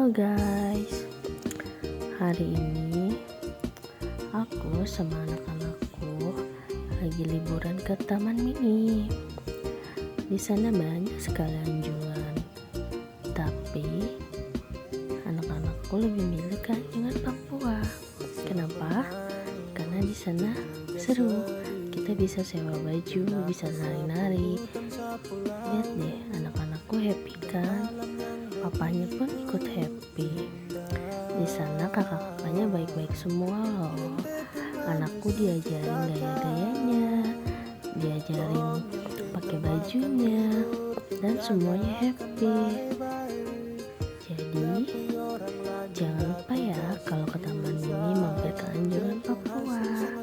Halo guys, hari ini aku sama anak-anakku lagi liburan ke Taman Mini. Di sana banyak sekali anjungan, tapi anak-anakku lebih milih ke anjungan Papua. Kenapa? Karena di sana seru. Kita bisa sewa baju, bisa nari-nari. Lihat deh, anak-anakku happy kan? Papanya pun ikut happy. Di sana kakak-kakaknya baik-baik semua loh. Anakku diajarin gaya-gayanya, diajarin pakai bajunya, dan semuanya happy. Jadi jangan lupa ya kalau ke Taman Mini mampir ke Anjungan Papua.